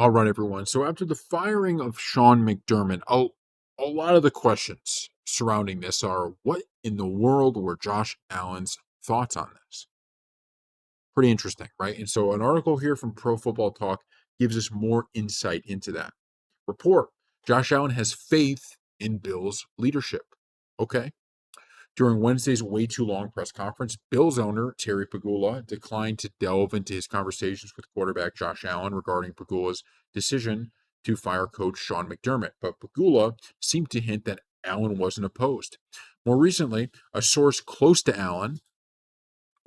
All right, everyone. So after the firing of Sean McDermott, a lot of the questions surrounding this are what in the world were Josh Allen's thoughts on this? Pretty interesting, right? And so an article here from Pro Football Talk gives us more insight into that. Report: Josh Allen has faith in Bill's leadership. Okay. During Wednesday's way too long press conference, Bills owner Terry Pagula declined to delve into his conversations with quarterback Josh Allen regarding Pagula's decision to fire coach Sean McDermott, but Pagula seemed to hint that Allen wasn't opposed. More recently, a source close to Allen,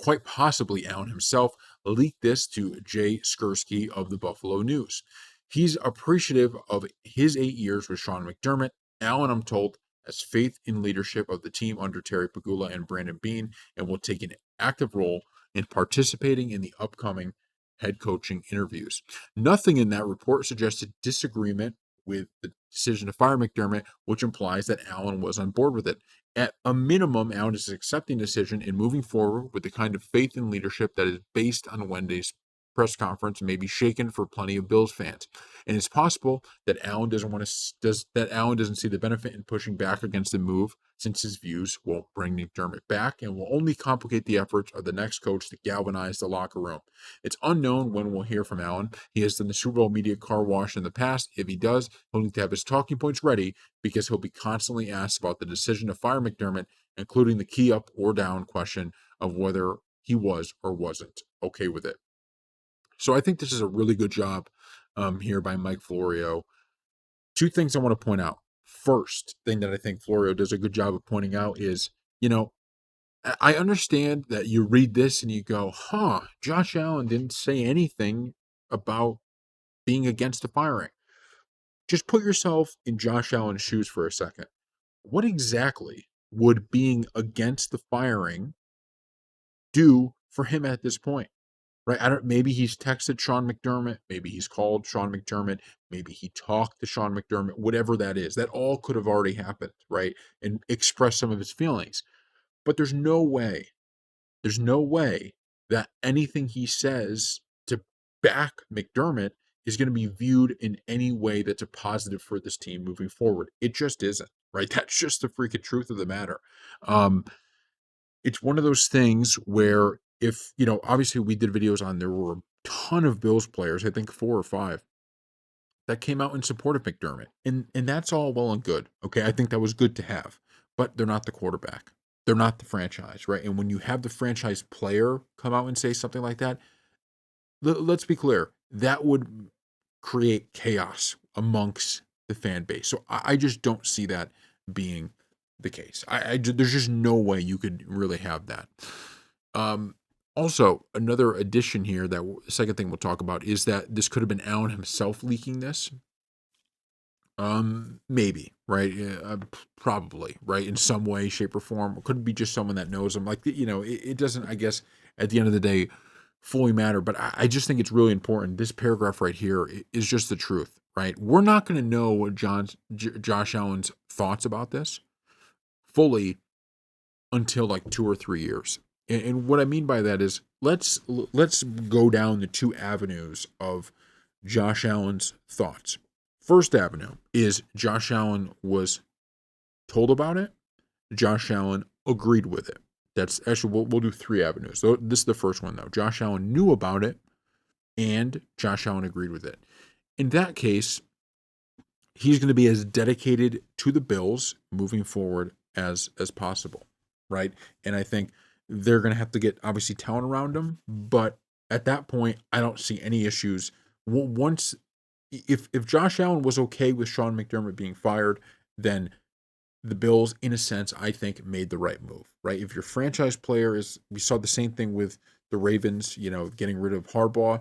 quite possibly Allen himself, leaked this to Jay Skursky of the Buffalo News. He's appreciative of his 8 years with Sean McDermott. Allen, I'm told, has faith in leadership of the team under Terry Pagula and Brandon Beane and will take an active role in participating in the upcoming head coaching interviews. Nothing in that report suggested disagreement with the decision to fire McDermott, which implies that Allen was on board with it. At a minimum, Allen is accepting the decision and moving forward with the kind of faith in leadership that is based on Wednesday's press conference may be shaken for plenty of Bills fans. And it's possible that Allen doesn't see the benefit in pushing back against the move, since his views won't bring McDermott back and will only complicate the efforts of the next coach to galvanize the locker room. It's unknown when we'll hear from Allen. He has done the Super Bowl media car wash in the past. If he does, he'll need to have his talking points ready because he'll be constantly asked about the decision to fire McDermott, including the key up or down question of whether he was or wasn't okay with it. So I think this is a really good job here by Mike Florio. Two things I want to point out. First thing that I think Florio does a good job of pointing out is, I understand that you read this and you go, Josh Allen didn't say anything about being against the firing. Just put yourself in Josh Allen's shoes for a second. What exactly would being against the firing do for him at this point? Right? Maybe he's texted Sean McDermott, maybe he's called Sean McDermott, maybe he talked to Sean McDermott, whatever that is. That all could have already happened, right? And expressed some of his feelings. But there's no way that anything he says to back McDermott is going to be viewed in any way that's a positive for this team moving forward. It just isn't, right? That's just the freaking truth of the matter. Um, it's one of those things where if, obviously we did videos on there were a ton of Bills players, I think 4 or 5, that came out in support of McDermott. And that's all well and good. Okay. I think that was good to have, but they're not the quarterback. They're not the franchise, right? And when you have the franchise player come out and say something like that, let's be clear, that would create chaos amongst the fan base. So I just don't see that being the case. There's just no way you could really have that. Um, Also, another addition here that second thing we'll talk about is that this could have been Allen himself leaking this. Maybe, right? Yeah, probably, right? In some way, shape, or form. It could be just someone that knows him. Like, it doesn't, I guess, at the end of the day, fully matter. But I just think it's really important. This paragraph right here is just the truth, right? We're not going to know what Josh Allen's thoughts about this fully until like 2 or 3 years. And what I mean by that is let's go down the two avenues of Josh Allen's thoughts. First avenue is Josh Allen was told about it. Josh Allen agreed with it. That's actually, we'll do 3 avenues. So this is the first one, though. Josh Allen knew about it, and Josh Allen agreed with it. In that case, he's going to be as dedicated to the Bills moving forward as possible, right? And I think they're going to have to get, obviously, talent around him. But at that point, I don't see any issues. Once if Josh Allen was okay with Sean McDermott being fired, then the Bills, in a sense, I think made the right move, right? If your franchise player we saw the same thing with the Ravens, getting rid of Harbaugh.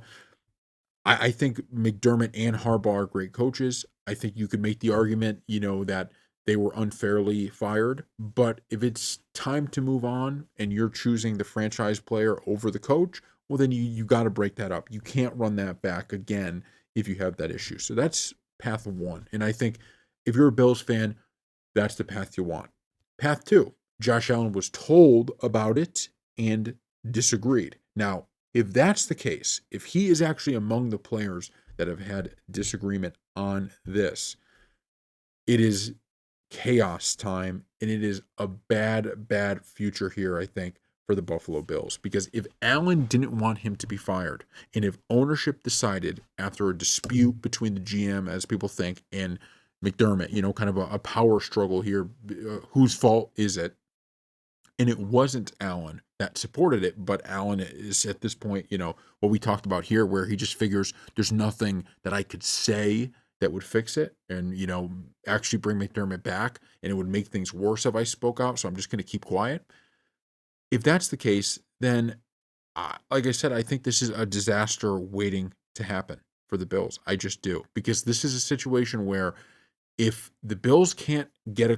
I think McDermott and Harbaugh are great coaches. I think you could make the argument, that they were unfairly fired. But if it's time to move on and you're choosing the franchise player over the coach, well, then you got to break that up. You can't run that back again if you have that issue. So that's path one. And I think if you're a Bills fan, that's the path you want. Path two, Josh Allen was told about it and disagreed. Now, if that's the case, if he is actually among the players that have had disagreement on this. It is chaos time, and it is a bad, bad future here, I think, for the Buffalo Bills. Because if Allen didn't want him to be fired, and if ownership decided after a dispute between the GM, as people think, and McDermott, kind of a power struggle here, whose fault is it? And it wasn't Allen that supported it, but Allen is at this point, what we talked about here, where he just figures there's nothing that I could say that would fix it and, actually bring McDermott back, and it would make things worse if I spoke out. So I'm just going to keep quiet. If that's the case, then, like I said, I think this is a disaster waiting to happen for the Bills. I just do, because this is a situation where if the Bills can't get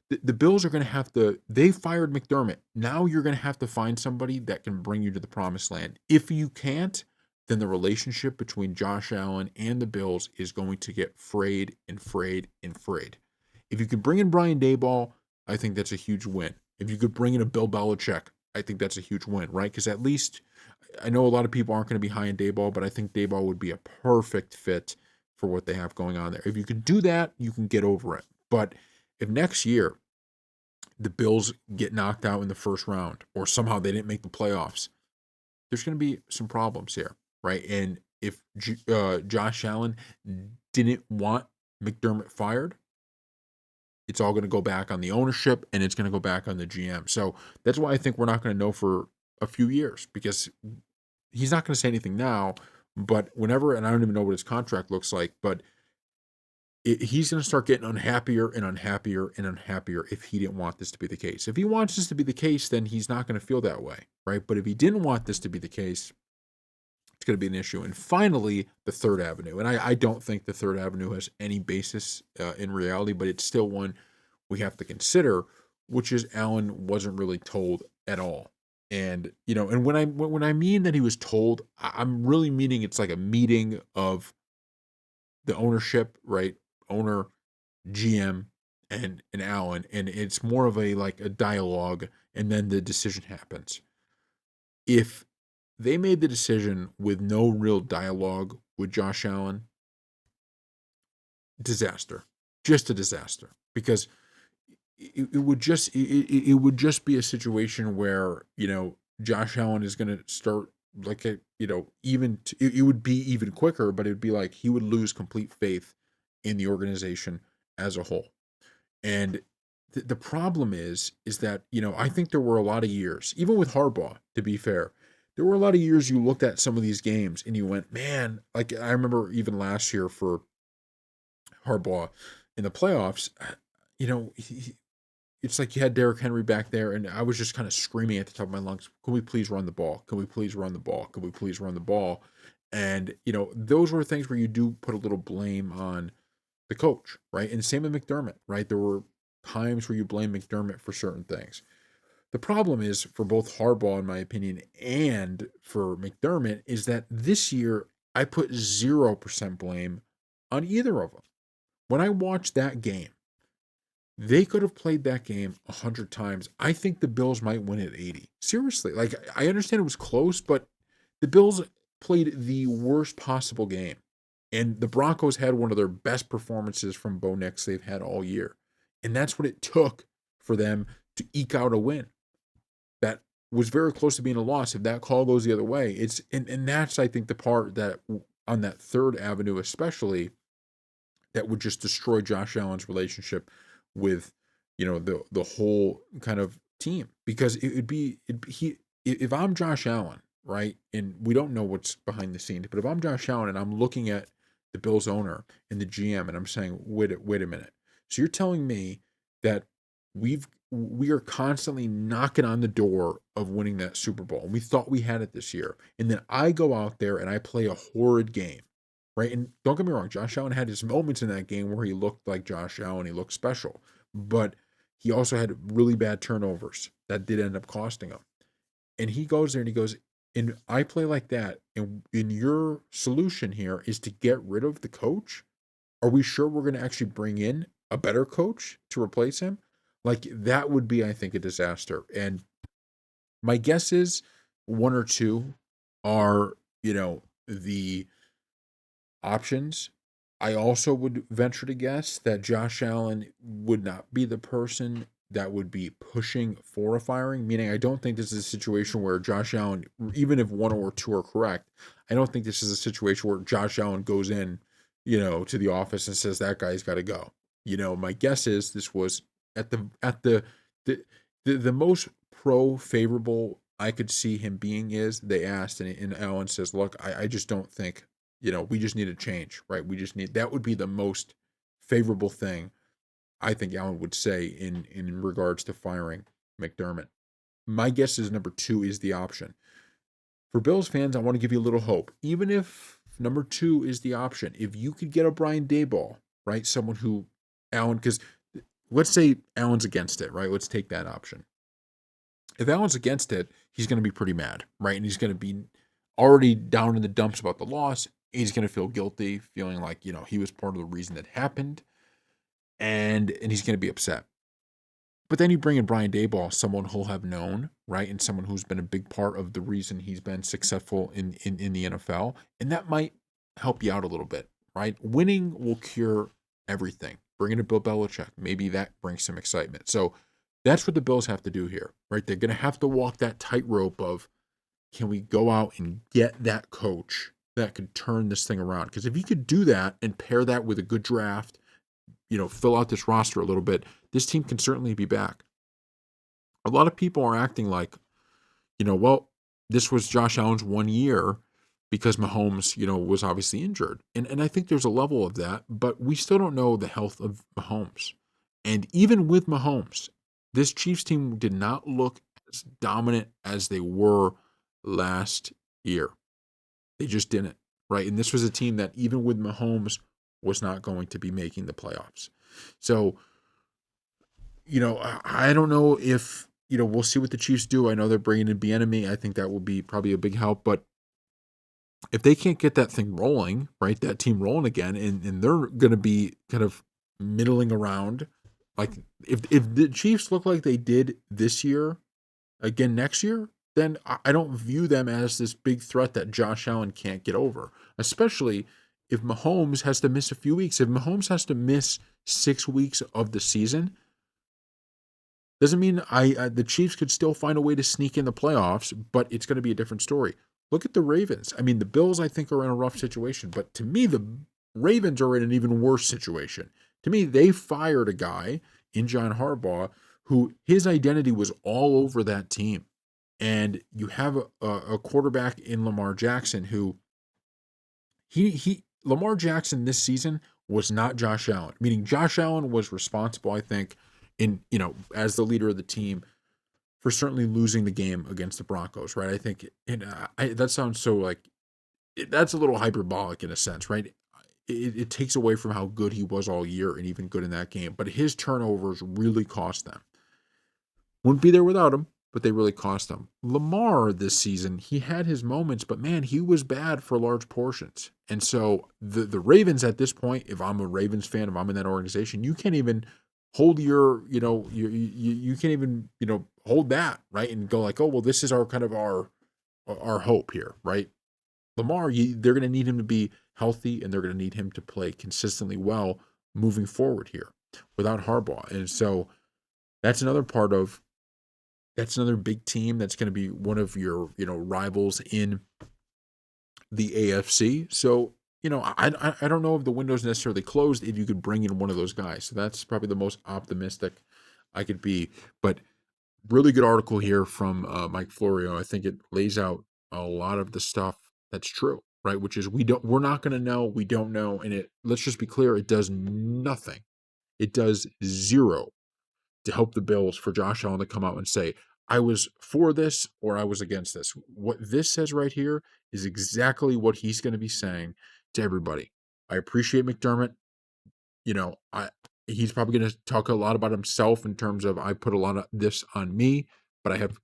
the Bills are going to have to, they fired McDermott. Now you're going to have to find somebody that can bring you to the promised land. If you can't, then the relationship between Josh Allen and the Bills is going to get frayed and frayed and frayed. If you could bring in Brian Daboll, I think that's a huge win. If you could bring in a Bill Belichick, I think that's a huge win, right? Because at least, I know a lot of people aren't going to be high in Daboll, but I think Daboll would be a perfect fit for what they have going on there. If you can do that, you can get over it. But if next year the Bills get knocked out in the first round, or somehow they didn't make the playoffs, there's going to be some problems here, right? And if Josh Allen didn't want McDermott fired, it's all going to go back on the ownership, and it's going to go back on the GM. So that's why I think we're not going to know for a few years, because he's not going to say anything now, but whenever, and I don't even know what his contract looks like, but he's going to start getting unhappier and unhappier and unhappier if he didn't want this to be the case. If he wants this to be the case, then he's not going to feel that way, right? But if he didn't want this to be the case, it's going to be an issue. And finally, the third avenue. And I don't think the third avenue has any basis in reality, but it's still one we have to consider, which is Allen wasn't really told at all. And, and when I mean that he was told, I'm really meaning it's like a meeting of the ownership, right? Owner, GM, and Allen, and it's more of a dialogue, and then the decision happens. If they made the decision with no real dialogue with Josh Allen, disaster, just a disaster, because it would just be a situation where Josh Allen is going to start it would be even quicker, but it'd be like he would lose complete faith in the organization as a whole. And the problem is that I think there were a lot of years, even with Harbaugh, to be fair, there were a lot of years you looked at some of these games and you went, man, like I remember even last year for Harbaugh in the playoffs, it's like you had Derrick Henry back there, and I was just kind of screaming at the top of my lungs, can we please run the ball? Can we please run the ball? Can we please run the ball? And, those were things where you do put a little blame on the coach, right? And same with McDermott, right? There were times where you blame McDermott for certain things. The problem is for both Harbaugh, in my opinion, and for McDermott, is that this year I put 0% blame on either of them. When I watched that game, they could have played that game 100 times. I think the Bills might win at 80. Seriously, I understand it was close, but the Bills played the worst possible game. And the Broncos had one of their best performances from Bo Nix they've had all year. And that's what it took for them to eke out a win. That was very close to being a loss if that call goes the other way. And that's, I think, the part that on that third avenue especially that would just destroy Josh Allen's relationship with the whole kind of team, because if I'm Josh Allen, right, and we don't know what's behind the scenes, but if I'm Josh Allen and I'm looking at the Bills owner and the GM and I'm saying, wait a minute, so you're telling me that we are constantly knocking on the door of winning that Super Bowl, and we thought we had it this year, and then I go out there and I play a horrid game. Right. And don't get me wrong, Josh Allen had his moments in that game where he looked like Josh Allen, he looked special, but he also had really bad turnovers that did end up costing him. And he goes there and he goes, and I play like that. And your solution here is to get rid of the coach. Are we sure we're going to actually bring in a better coach to replace him? Like, that would be, I think, a disaster. And my guess is one or two are, the options. I also would venture to guess that Josh Allen would not be the person that would be pushing for a firing, meaning I don't think this is a situation where Josh Allen, even if one or two are correct, I don't think this is a situation where Josh Allen goes in, to the office and says that guy's got to go. My guess is this was the the most pro favorable I could see him being is they asked, and Allen says, "Look, I just don't think we just need a change, right? We just need that would be the most favorable thing I think Allen would say in regards to firing McDermott. My guess is number two is the option. For Bills fans, I want to give you a little hope. Even if number two is the option, if you could get a Brian Daboll, right? Someone who Allen, because let's say Allen's against it, right? Let's take that option. If Allen's against it, he's going to be pretty mad, right? And he's going to be already down in the dumps about the loss. He's going to feel guilty, feeling like, he was part of the reason that happened, and he's going to be upset. But then you bring in Brian Daboll, someone who'll have known, right? And someone who's been a big part of the reason he's been successful in the NFL. And that might help you out a little bit, right? Winning will cure everything. Bring in a Bill Belichick. Maybe that brings some excitement. So that's what the Bills have to do here, right? They're going to have to walk that tightrope of, can we go out and get that coach that could turn this thing around? Because if you could do that and pair that with a good draft, fill out this roster a little bit, this team can certainly be back. A lot of people are acting like, well, this was Josh Allen's 1 year because Mahomes, was obviously injured. And I think there's a level of that, but we still don't know the health of Mahomes. And even with Mahomes, this Chiefs team did not look as dominant as they were last year. They just didn't, right? And this was a team that even with Mahomes was not going to be making the playoffs. So, I don't know if, we'll see what the Chiefs do. I know they're bringing in Bieniemy. I think that will be probably a big help. But if they can't get that thing rolling, right, that team rolling again, and they're going to be kind of middling around, like if the Chiefs look like they did this year, again next year, then I don't view them as this big threat that Josh Allen can't get over, especially if Mahomes has to miss a few weeks. If Mahomes has to miss 6 weeks of the season, doesn't mean the Chiefs could still find a way to sneak in the playoffs, but it's going to be a different story. Look at the Ravens. I mean, the Bills, I think, are in a rough situation, but to me, the Ravens are in an even worse situation. To me, they fired a guy in John Harbaugh who his identity was all over that team. And you have a quarterback in Lamar Jackson who Lamar Jackson this season was not Josh Allen, meaning Josh Allen was responsible, I think, as the leader of the team for certainly losing the game against the Broncos, right? I think, and that sounds so like, that's a little hyperbolic in a sense, right? It takes away from how good he was all year and even good in that game, but his turnovers really cost them. Wouldn't be there without him, but they really cost them. Lamar this season, he had his moments, but man, he was bad for large portions. And so the Ravens at this point, if I'm a Ravens fan, if I'm in that organization, you can't even hold you can't even, hold that, right? And go like, oh, well, this is our kind of our hope here, right? Lamar, they're going to need him to be healthy, and they're going to need him to play consistently well moving forward here without Harbaugh. And so that's another big team that's going to be one of your, rivals in the AFC. So, I don't know if the window's necessarily closed if you could bring in one of those guys. So that's probably the most optimistic I could be. But really good article here from Mike Florio. I think it lays out a lot of the stuff that's true, right? Which is we're not going to know, we don't know, and let's just be clear, it does nothing. It does zero to help the Bills for Josh Allen to come out and say, I was for this or I was against this. What this says right here is exactly what he's going to be saying to everybody. I appreciate McDermott. He's probably going to talk a lot about himself in terms of I put a lot of this on me, but I have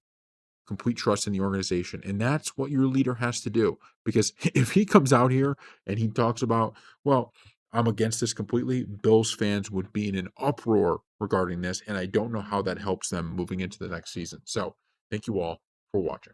complete trust in the organization. And that's what your leader has to do. Because if he comes out here and he talks about, well, I'm against this completely, Bills fans would be in an uproar regarding this. And I don't know how that helps them moving into the next season. So thank you all for watching.